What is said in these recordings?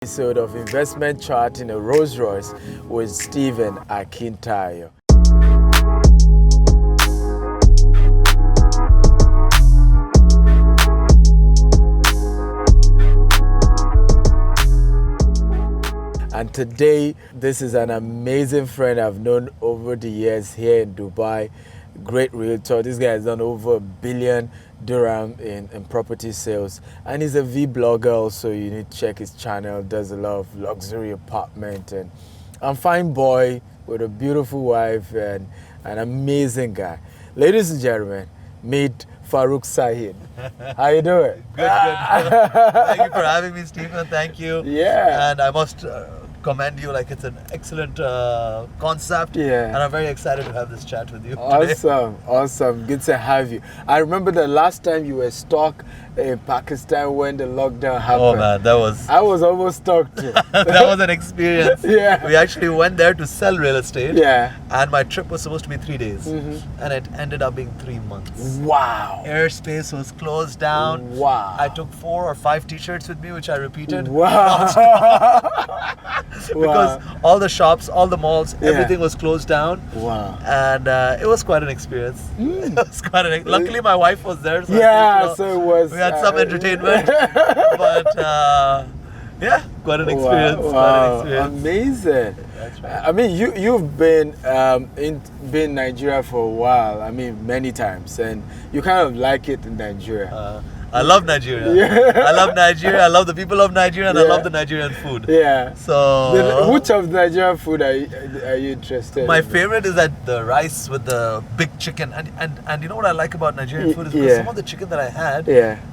Episode of Investment Chat in a Rolls Royce with Stephenakintayo. And today, this is an amazing friend I've known over the years here in Dubai. Great realtor. This guy has done over $1 billion dirham in property sales, and he's a vlogger also. You need to check his channel. Does a lot of luxury apartment and fine boy with a beautiful wife and an amazing guy. Ladies and gentlemen, meet Farouq Syed. How you doing? Good. Thank you for having me, Stephen. Thank you. Yeah. And I must commend you. Like, it's an excellent concept. Yeah. And I'm very excited to have this chat with you today. Awesome. Good to have you. I remember the last time you were stuck in Pakistan when the lockdown happened. Oh man, I was almost stuck too. that was an experience. Yeah. We actually went there to sell real estate. Yeah. And my trip was supposed to be 3 days. And it ended up being 3 months. Wow. Airspace was closed down. Wow. I took 4 or 5 t-shirts with me, which I repeated. Wow. Because all the shops, all the malls, everything was closed down. Wow. And it was quite an experience. It was quite luckily my wife was there. So So it was. We had some entertainment. But yeah, quite an experience. Wow. Quite an experience. Amazing. That's right. I mean, you've been in Nigeria for a while. I mean, many times, and you kind of like it in Nigeria. I love Nigeria. Yeah. I love Nigeria. I love the people of Nigeria, and I love the Nigerian food. Yeah. So which of the Nigerian food are you interested my in? favorite is that the rice with the big chicken, and you know what I like about Nigerian food is because some of the chicken that I had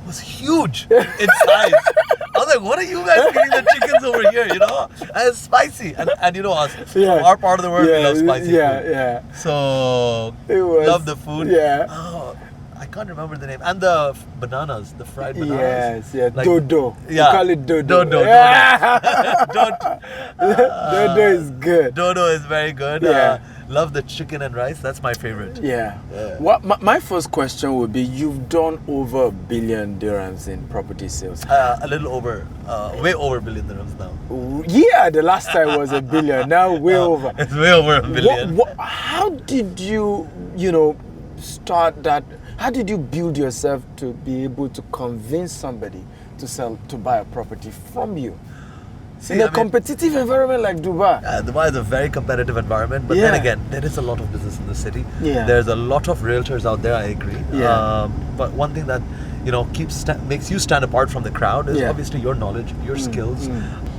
was huge in size. I was like, what are you guys eating the chickens over here? You know, and it's spicy, and you know us, our part of the world, we love spicy food. Yeah. So love the food. Yeah. Oh, I can't remember the name. And the bananas, the fried bananas. Yes. Like, Dodo. Yeah. We call it dodo. Dodo. Dodo is good. Dodo is very good. Yeah. Love the chicken and rice. That's my favorite. Yeah. What my first question would be, you've done over $1 billion dirhams in property sales. A little over, way over $1 billion dirhams now. Yeah, the last time was $1 billion. Now way over. It's way over $1 billion. How did you start that? How did you build yourself to be able to convince somebody to buy a property from you? In a competitive environment like Dubai. Dubai is a very competitive environment, but then again, there is a lot of business in the city. Yeah. There's a lot of realtors out there, I agree. Yeah. But one thing that makes you stand apart from the crowd is obviously your knowledge, your skills.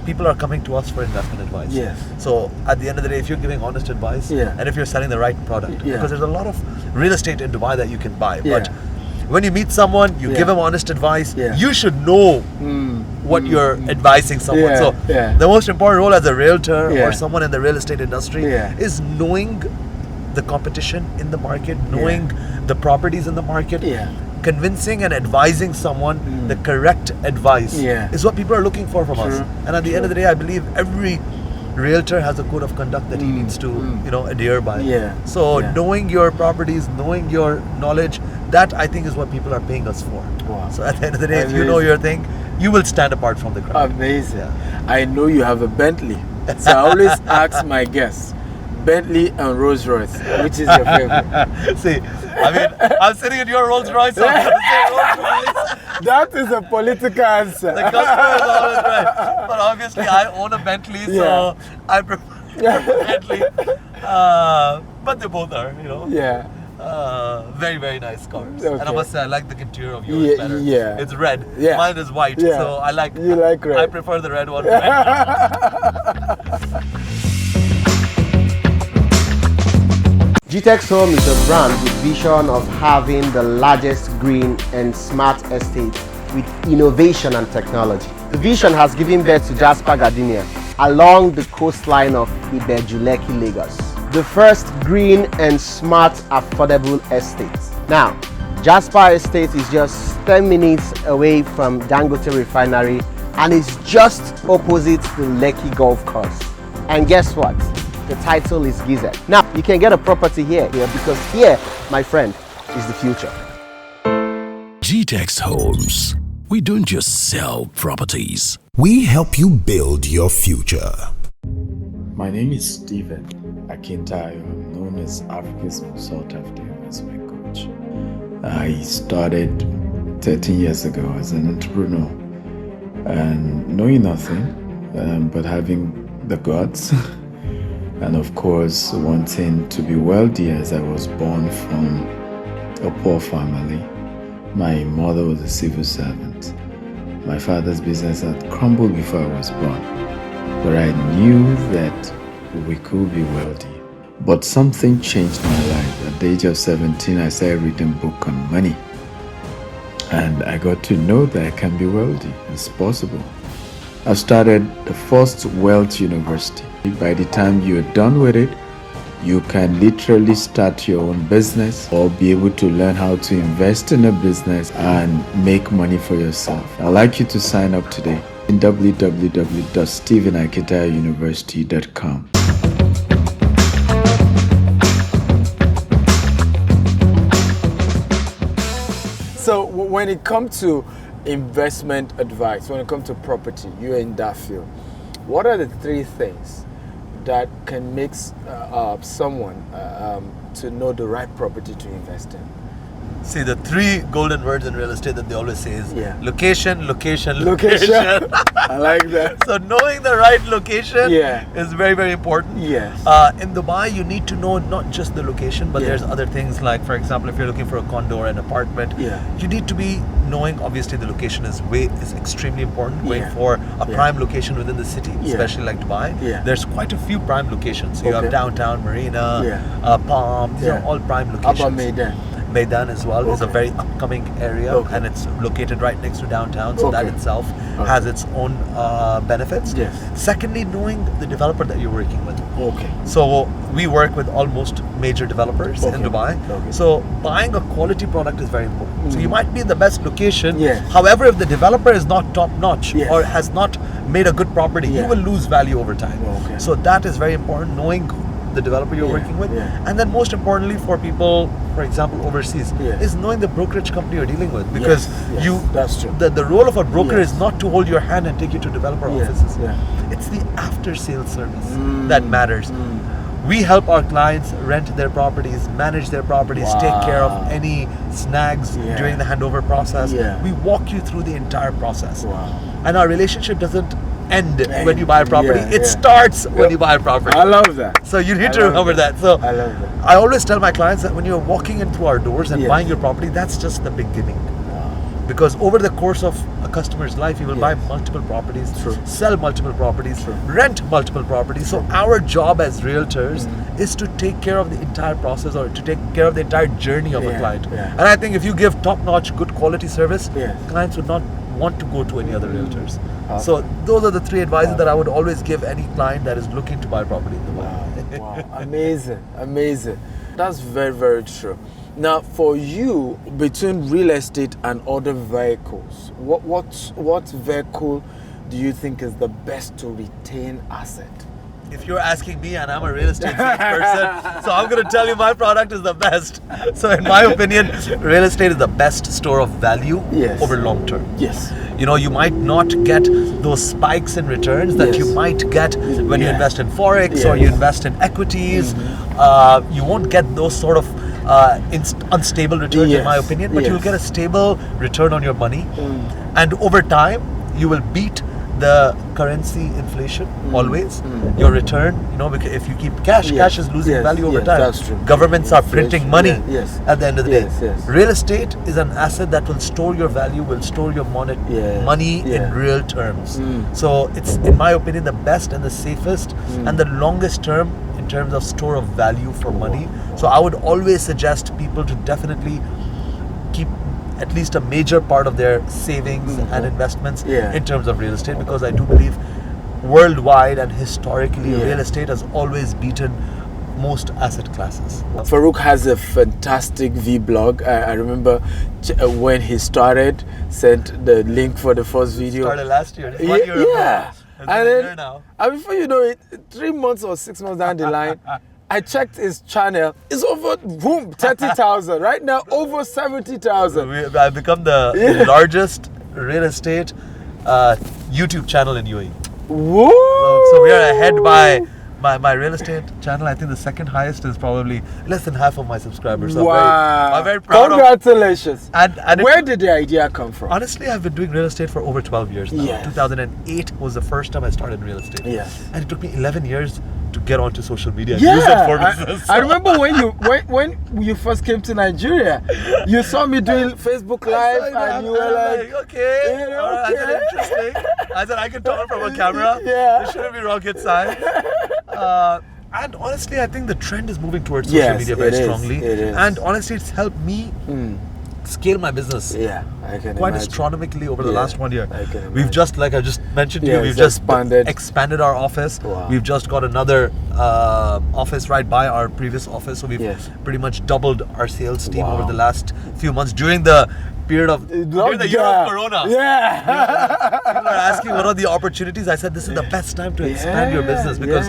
People are coming to us for investment advice. Yes. So at the end of the day, if you're giving honest advice, and if you're selling the right product, because there's a lot of real estate in Dubai that you can buy, but when you meet someone, you give them honest advice, you should know what you're advising someone. So the most important role as a realtor or someone in the real estate industry is knowing the competition in the market, knowing the properties in the market, convincing and advising someone the correct advice is what people are looking for from us. And at the end of the day, I believe every realtor has a code of conduct that he needs to adhere by. So knowing your properties, knowing your knowledge, that I think is what people are paying us for. Wow. So at the end of the day, if you know your thing, you will stand apart from the crowd. Amazing. I know you have a Bentley, so I always ask my guests, Bentley and Rolls Royce, which is your favorite? See, I mean, I'm sitting in your Rolls Royce, so I'm going to say Rolls Royce. That is a political answer. The customer is always right. But obviously, I own a Bentley, so I prefer Bentley. But they both are, very, very nice cars. Okay. And I must say, I like the interior of yours better. It's red. Mine is white. So I like. You like red. I prefer the red one. GTEX Home is a brand with vision of having the largest green and smart estate with innovation and technology. The vision has given birth to Jasper Gardenia along the coastline of Ibejuleki, Lagos. The first green and smart affordable estate. Now, Jasper Estate is just 10 minutes away from Dangote Refinery and is just opposite the Lekki Golf Course. And guess what? The title is Giza. Now, you can get a property here because here, my friend, is the future. GTEX Homes, We don't just sell properties. We help you build your future. My name is stephenakintayo. I'm known as Africa's most sought-after investment coach. I started 13 years ago as an entrepreneur and knowing nothing, but having the guts and of course wanting to be wealthy, as I was born from a poor family. My mother was a civil servant. My father's business had crumbled before I was born, but I knew that we could be wealthy. But something changed my life. At the age of 17, I started reading a book on money, and I got to know that I can be wealthy. It's possible. I started the first wealth university. By the time you're done with it, you can literally start your own business or be able to learn how to invest in a business and make money for yourself. I'd like you to sign up today in www.stephenakintayouniversity.com. So when it comes to investment advice, when it comes to property, you're in that field, what are the three things that can make someone to know the right property to invest in? See, the three golden words in real estate that they always say is location, location, location. I like that. So knowing the right location is very, very important. Yes. In Dubai, you need to know not just the location, but there's other things like, for example, if you're looking for a condo or an apartment, you need to be knowing, obviously, the location is extremely important. Going for a prime location within the city, especially like Dubai. There's quite a few prime locations. So you have downtown, Marina, Palm, these are all prime locations. Maidan as well is a very upcoming area, and it's located right next to downtown, so that itself has its own benefits. Secondly, knowing the developer that you're working with. So we work with almost major developers in Dubai. So buying a quality product is very important. So you might be in the best location, however, if the developer is not top notch or has not made a good property, you will lose value over time. So that is very important, knowing the developer you're working with. And then most importantly for people, for example, overseas, is knowing the brokerage company you're dealing with, because that's true. The role of a broker is not to hold your hand and take you to developer offices. It's the after sales service that matters. We help our clients rent their properties, manage their properties, take care of any snags during the handover process. We walk you through the entire process. And our relationship doesn't end when you buy a property. It starts when you buy a property. I love that. So you need to remember that. So I love that. I always tell my clients that when you're walking in through our doors and buying your property, that's just the beginning. Because over the course of a customer's life, you will buy multiple properties, sell multiple properties, rent multiple properties. So our job as realtors is to take care of the entire process, or to take care of the entire journey of a client. And I think if you give top-notch, good quality service, clients would not want to go to any other realtors. So those are the three advices that I would always give any client that is looking to buy property in Dubai. Wow, amazing, amazing. That's very, very true. Now, for you, between real estate and other vehicles, what vehicle do you think is the best to retain asset? If you're asking me, and I'm a real estate person, so I'm going to tell you my product is the best. So in my opinion, real estate is the best store of value over long term. You know, you might not get those spikes in returns that you might get when you invest in Forex or you invest in equities. You won't get those sort of unstable returns in my opinion, but you'll get a stable return on your money. And over time, you will beat the currency inflation always. Your return, you know, because if you keep cash, cash is losing value over time. That's true. Governments are printing money at the end of the day. Real estate is an asset that will store your value, will store your money in real terms. So it's, in my opinion, the best and the safest and the longest term in terms of store of value for money. So I would always suggest people to definitely keep at least a major part of their savings and investments in terms of real estate, because I do believe worldwide and historically real estate has always beaten most asset classes. Farouq has a fantastic vlog. I remember when he started, sent the link for the first video. Started last year. It's 1 year ago. And then, now. And before you know it, 3 months or 6 months down the line, I checked his channel. It's over, boom, 30,000. Right now, over 70,000. I've become the largest real estate YouTube channel in UAE. Woo! So we are ahead by my real estate channel. I think the second highest is probably less than half of my subscribers. So Wow! I'm very proud Congratulations! And where did the idea come from? Honestly, I've been doing real estate for over 12 years now. Yes. 2008 was the first time I started real estate. Yes. And it took me 11 years to get onto social media and use it for business. I remember when you first came to Nigeria, you saw me doing Facebook Live and you were like, okay, yeah, all right, okay. I said, interesting. I said, I can talk from a camera. Yeah. It shouldn't be rocket science. And honestly, I think the trend is moving towards social media very strongly. It is. And honestly, it's helped me scale my business. Yeah, I can Quite imagine. astronomically over the last 1 year. I can imagine. We've just, like I just mentioned to Yeah, you, we've it's just expanded our office. Wow. We've just got another office right by our previous office. So we've pretty much doubled our sales team over the last few months during the period of during the year of Corona. Yeah. People are asking what are the opportunities. I said this is the best time to expand your business because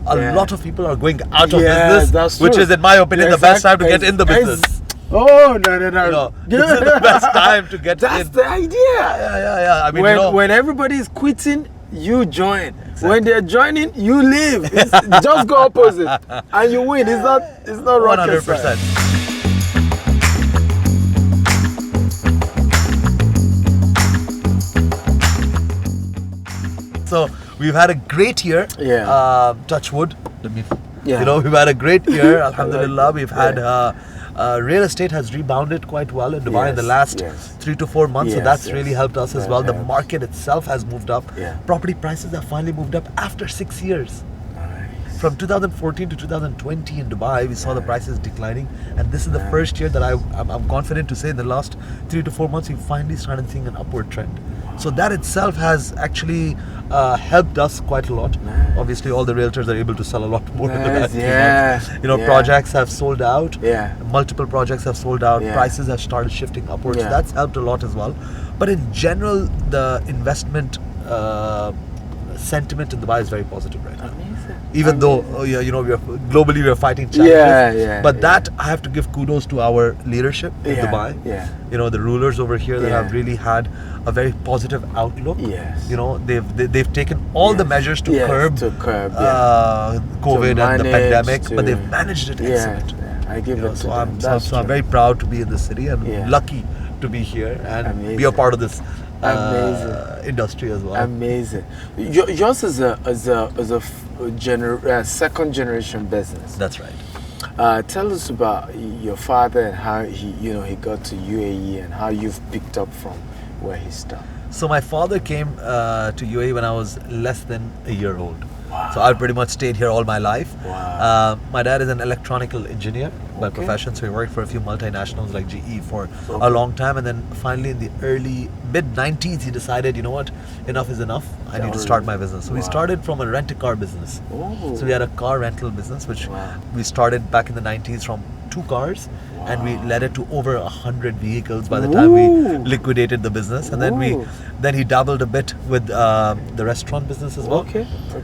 a lot of people are going out of business, that's which true. is in my opinion the best time to get in the business. Oh no! You know, this is the best time to get That's in. the idea. Yeah. I mean, When everybody is quitting, you join. When they're joining, you leave. It's just go opposite, and you win. It's not rocket 100%. science. So we've had a great year. Yeah. Touch wood. Yeah. You know, we've had a great year. Alhamdulillah. We've had real estate has rebounded quite well in Dubai in the last 3 to 4 months. So that's really helped us as well. The market itself has moved up. Property prices have finally moved up after 6 years. From 2014 to 2020 in Dubai, we saw the prices declining, and this is the first year that I'm confident to say in the last 3 to 4 months we've finally started seeing an upward trend. So that itself has actually helped us quite a lot. Obviously, all the realtors are able to sell a lot more in the last 3 months. You know, projects have sold out. Multiple projects have sold out. Prices have started shifting upwards. So that's helped a lot as well. But in general, the investment sentiment in Dubai is very positive right now. Even though you know, globally we are fighting challenges, but that I have to give kudos to our leadership in Dubai. You know, the rulers over here that have really had a very positive outlook. You know, they've taken all the measures to curb COVID and the pandemic, but they've managed it excellent. I give it to them. So I'm very proud to be in the city and lucky to be here and be a part of this industry as well. Amazing. Yours is a second generation business. That's right. Tell us about your father and how he got to UAE and how you've picked up from where he started. So my father came to UAE when I was less than a year old. So I pretty much stayed here all my life. My dad is an electronical engineer by profession, so he worked for a few multinationals like GE for a long time, and then finally in the early mid-90s he decided, you know what, enough is enough, I need to start my business. So we started from a rent-a-car business. So we had a car rental business which we started back in the 90s from 2 cars, and we led it to over 100 vehicles by the time we liquidated the business. And then he dabbled a bit with the restaurant business as well.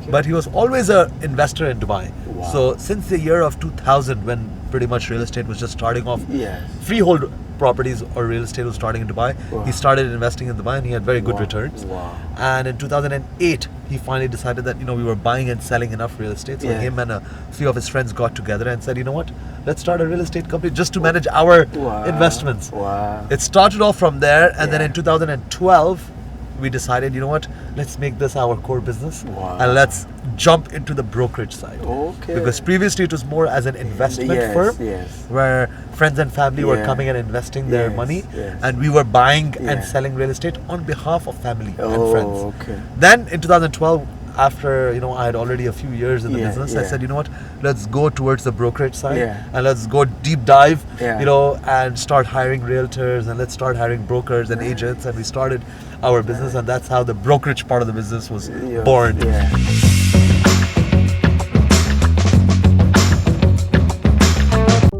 But he was always an investor in Dubai. So since the year of 2000, when pretty much real estate was just starting off, freehold properties or real estate was starting in Dubai, he started investing in Dubai and he had very good returns. And in 2008 he finally decided that, you know, we were buying and selling enough real estate, so him and a few of his friends got together and said, you know what, let's start a real estate company just to manage our investments. It started off from there, and then in 2012 we decided, you know what, let's make this our core business and let's jump into the brokerage side. Because previously it was more as an investment firm where friends and family were coming and investing their money, and we were buying and selling real estate on behalf of family and friends. Then in 2012, after, you know, I had already a few years in the business, I said, you know what, let's go towards the brokerage side and let's go deep dive, you know, and start hiring realtors and let's start hiring brokers and agents, and we started our business, and that's how the brokerage part of the business was born.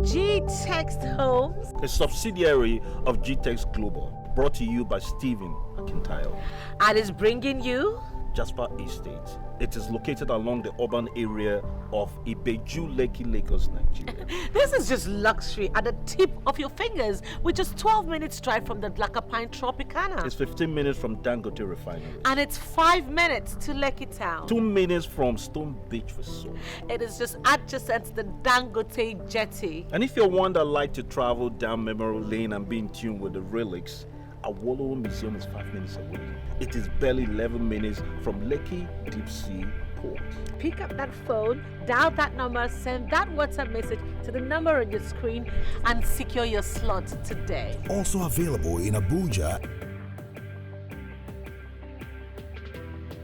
G-Text Homes, a subsidiary of G-Text Global, brought to you by Stephenakintayo. and is bringing you Jasper Estate. It is located along the urban area of Ibeju, Lekki, Lagos, Nigeria. This is just luxury at the tip of your fingers with just 12 minutes drive from the Pine Tropicana. It's 15 minutes from Dangote Refinery. And it's 5 minutes to Lekki Town. 2 minutes from Stone Beach Resort. It is just adjacent to the Dangote Jetty. And if you're one that like to travel down memory lane and be in tune with the relics, Awolowo Museum is 5 minutes away. It is barely 11 minutes from Lekki Deep Sea Port. Pick up that phone, dial that number, send that WhatsApp message to the number on your screen and secure your slot today. Also available in Abuja.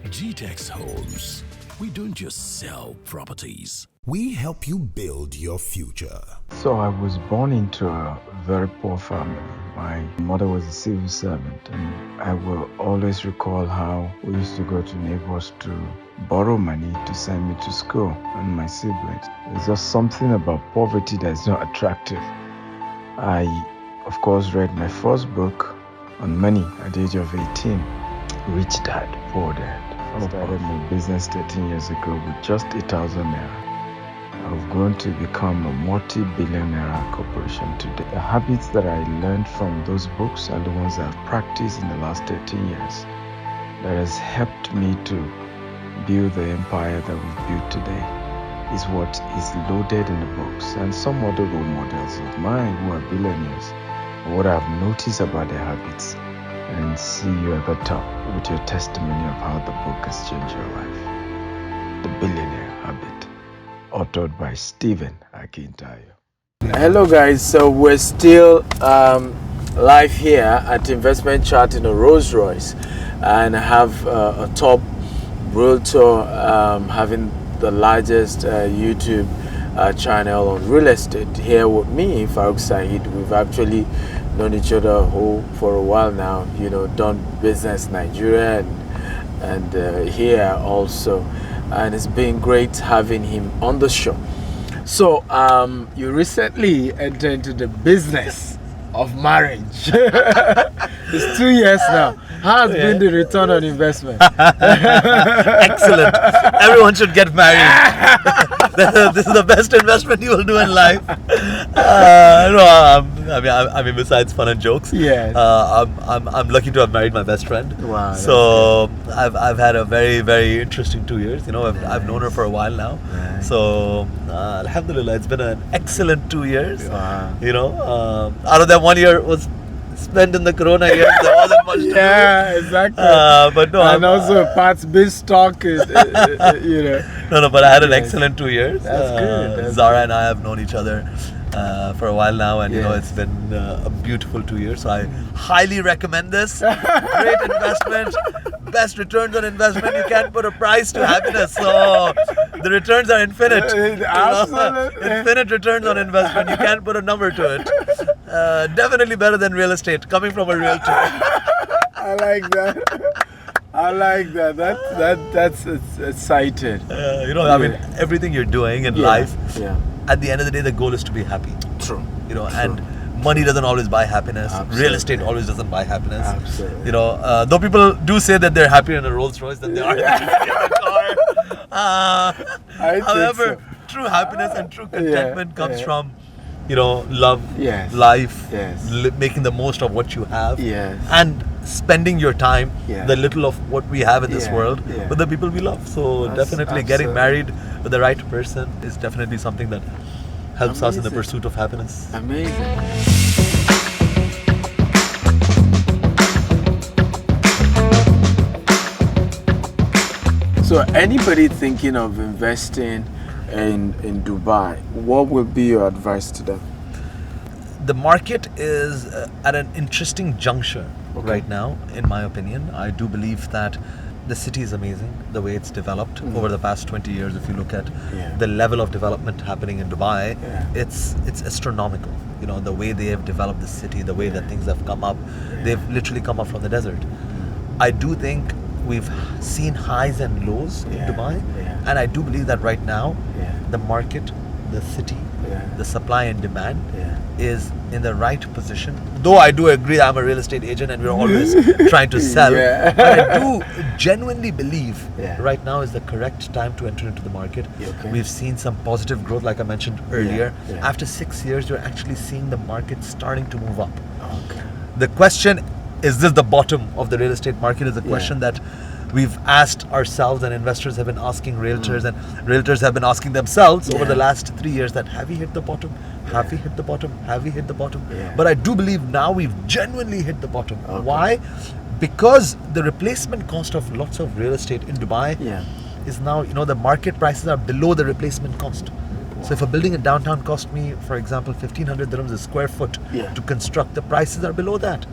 GTEX Homes. We don't just sell properties. We help you build your future. So I was born into a very poor family. My mother was a civil servant, and I will always recall how we used to go to neighbors to borrow money to send me to school and my siblings. There's just something about poverty that's not attractive. I, of course, read my first book on money at the age of 18. Rich Dad, Poor Dad. I started my business 13 years ago with just 8,000 naira. I've grown to become a multi-billion-naira corporation today. The habits that I learned from those books are the ones I've practiced in the last 13 years. That has helped me to build the empire that we've built today. Is what is loaded in the books, and some other role models of mine who are billionaires, and what I've noticed about their habits, and see you at the top with your testimony of how the book has changed your life. The Billionaire Habit, authored by stephenakintayo. Hello guys, so we're still live here at Investment Chat in a Rolls Royce, and I have a top realtor having the largest YouTube channel on real estate here with me, Farouq Syed. We've actually known each other for a while now, you know, done business in Nigeria and here also, and it's been great having him on the show. So you recently entered into the business of marriage. It's 2 years now. How has been the return on investment? Excellent. Everyone should get married. This is the best investment you will do in life. I mean, besides fun and jokes, Yes. I'm lucky to have married my best friend. Wow, So I've had a very, very interesting 2 years. You know, I've known her for a while now. Nice. So alhamdulillah, it's been an excellent 2 years. Wow. You know, out of that 1 year was spent in the corona years. There wasn't much to do. Yeah, exactly. But no, and also parts bin stock, you know. No, but I had an excellent 2 years. That's good. That's Zara and I have known each other for a while now, and you know, Yes. it's been a beautiful 2 years. So I highly recommend this. Great investment, best returns on investment. You can't put a price to happiness. So the returns are infinite. You know? Absolutely. Infinite returns on investment. You can't put a number to it. Definitely better than real estate, coming from a realtor. I like that. I like that. That's exciting. You know, I mean, everything you're doing in life, Yeah. at the end of the day, the goal is to be happy. True. You know, and money doesn't always buy happiness. Absolutely. Real estate always doesn't buy happiness. Absolutely. You know, though people do say that they're happier in a Rolls Royce than they are in a car. I think However, so. true happiness and true contentment comes yeah. from, you know, love, Yes. life, Yes. making the most of what you have, Yes. and spending your time, Yeah. the little of what we have in this Yeah, world, yeah. with the people we love. So definitely getting married with the right person is definitely something that helps us in the Amazing. pursuit of happiness. Amazing. So anybody thinking of investing in Dubai, what will be your advice to them? The market is at an interesting juncture right now, in my opinion. I do believe that the city is amazing, the way it's developed over the past 20 years. If you look at the level of development happening in Dubai, it's astronomical. You know, the way they have developed the city, the way that things have come up, they've literally come up from the desert. I do think we've seen highs and lows in Dubai, and I do believe that right now the market, the city, the supply and demand is in the right position. Though I do agree I'm a real estate agent and we're always trying to sell. Yeah. But I do genuinely believe Yeah. right now is the correct time to enter into the market. Okay. We've seen some positive growth like I mentioned earlier. Yeah. After 6 years, you're actually seeing the market starting to move up. Okay. The question, is this the bottom of the real estate market, is a question that we've asked ourselves, and investors have been asking realtors, and realtors have been asking themselves over the last 3 years that have we hit the bottom? Have we hit the bottom? Have we hit the bottom? Yeah. But I do believe now we've genuinely hit the bottom. Okay. Why? Because the replacement cost of lots of real estate in Dubai is now, the market prices are below the replacement cost. So if a building in downtown cost me, for example, 1,500 dirhams a square foot to construct, the prices are below that.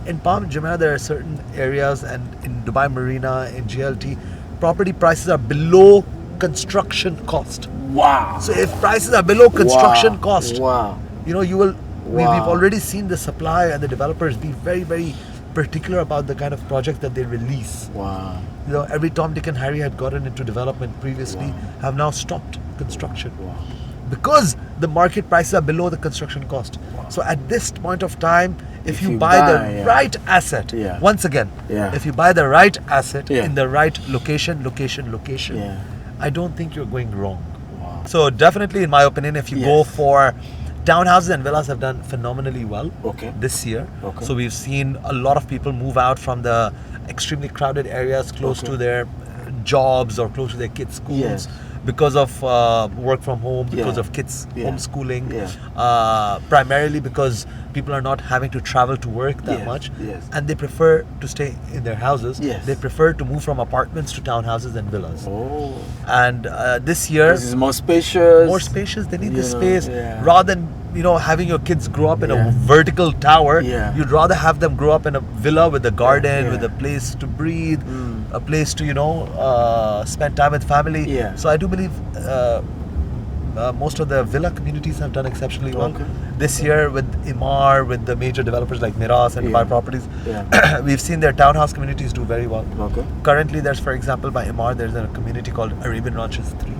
In Palm Jumeirah, there are certain areas, and in Dubai Marina, in GLT, property prices are below construction cost. Wow. So if prices are below construction cost, you will. We've already seen the supply and the developers be very, very particular about the kind of projects that they release. Wow. Every Tom, Dick, and Harry had gotten into development previously have now stopped construction. Because the market prices are below the construction cost. So at this point of time, if you buy the right asset, once again, if you buy the right asset in the right location, I don't think you're going wrong. So definitely, in my opinion, if you go for townhouses and villas, have done phenomenally well this year. So we've seen a lot of people move out from the extremely crowded areas close to their jobs or close to their kids' schools. Because of work from home, because of kids homeschooling, primarily because people are not having to travel to work that much, and they prefer to stay in their houses. They prefer to move from apartments to townhouses and villas. And this year, this is more spacious. They need the space rather than having your kids grow up in a vertical tower. You'd rather have them grow up in a villa with a garden, with a place to breathe, a place to spend time with family. So I do believe most of the villa communities have done exceptionally well this year with Imar, with the major developers like Miras and Dubai Properties. We've seen their townhouse communities do very well. Currently, there's, for example, by Imar, there's a community called Arabian Ranches 3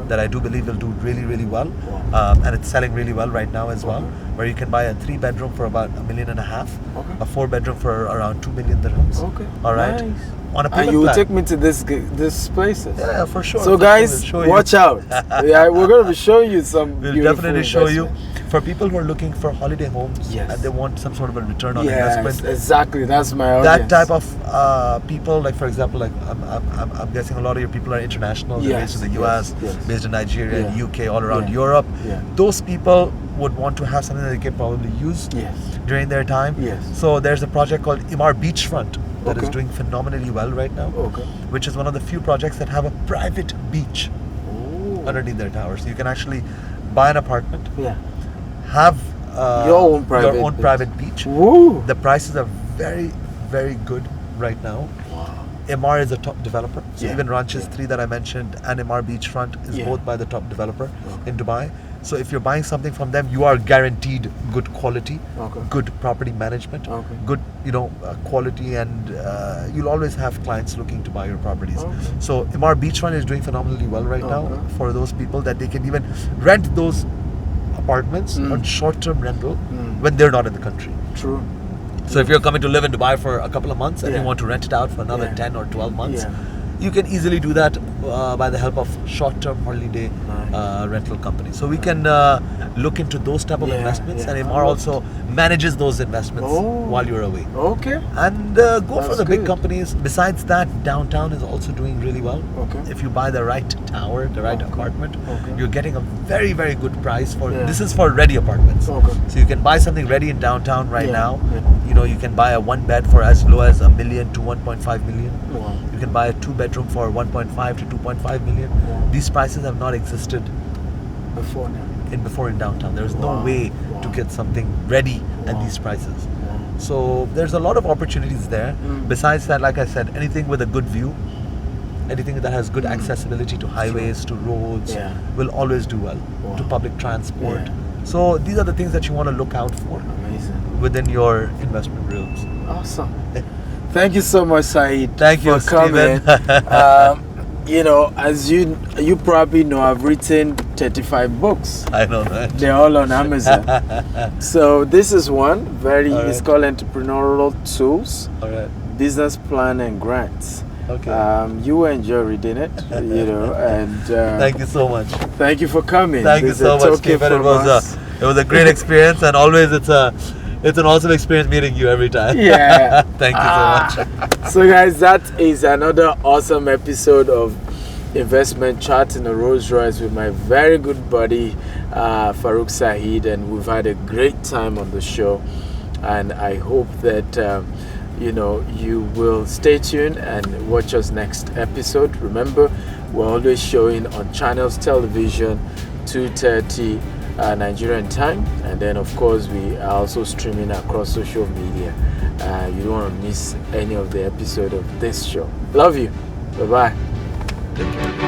that I do believe will do really, really well, and it's selling really well right now as well, where you can buy a 3-bedroom for about $1.5 million, a 4-bedroom for around 2 million dirhams. All right. Nice. On a And you will plan. take me to this places. Yeah, for sure. So guys, watch out. We're going to be showing you some We'll beautiful definitely show you. investment. For people who are looking for holiday homes and they want some sort of a return on Yes, investment, exactly. That's my that audience. type of people, like for example, like I'm guessing a lot of your people are international, they're based in the US, based in Nigeria, UK, all around Europe. Those people would want to have something that they can probably use during their time. So there's a project called Imar Beachfront that is doing phenomenally well right now, which is one of the few projects that have a private beach underneath their tower. So you can actually buy an apartment, have your own private beach. Woo. The prices are very, very good right now. Imar is a top developer. So even Ranches 3 that I mentioned and Imar Beachfront is both by the top developer in Dubai. So if you're buying something from them, you are guaranteed good quality, good property management, good quality, and you'll always have clients looking to buy your properties. So Imar Beachfront is doing phenomenally well right now for those people that they can even rent those apartments on short-term rental when they're not in the country. True. So if you're coming to live in Dubai for a couple of months and you want to rent it out for another 10 or 12 months, you can easily do that by the help of short-term holiday rental companies. So we can look into those type of investments, and Imar also manages those investments while you're away. And go for the big companies. Besides that, downtown is also doing really well. If you buy the right tower, the right apartment, you're getting a very, very good price for. This is for ready apartments. So you can buy something ready in downtown right now. You can buy a 1-bed for as low as $1 million to 1.5 million. You can buy a 2-bedroom for 1.5 to 2.5 million. These prices have not existed before in downtown. There's no way to get something ready at these prices. So there's a lot of opportunities there. Besides that, like I said, anything with a good view, anything that has good accessibility to highways, to roads, will always do well. To public transport. So these are the things that you want to look out for within your investment realms. Awesome. Thank you so much, Syed. Thank you, for coming. Steven. As you probably know, I've written 35 books. I know that. They're all on Amazon. So this is one it's called Entrepreneurial Tools, Business Plan and Grants. Okay. You will enjoy reading it, and thank you so much. Thank you for coming. Thank you so much, Stephen. It was a great experience, and always it's an awesome experience meeting you every time. Yeah. Thank you so much. So guys, that is another awesome episode of Investment Chat in a Rolls Royce with my very good buddy Farouq Syed, and we've had a great time on the show, and I hope that you will stay tuned and watch us next episode. Remember, we're always showing on Channels Television 2:30 Nigerian time, and then of course we are also streaming across social media. You don't want to miss any of the episode of this show. Love you. Bye bye. Take care.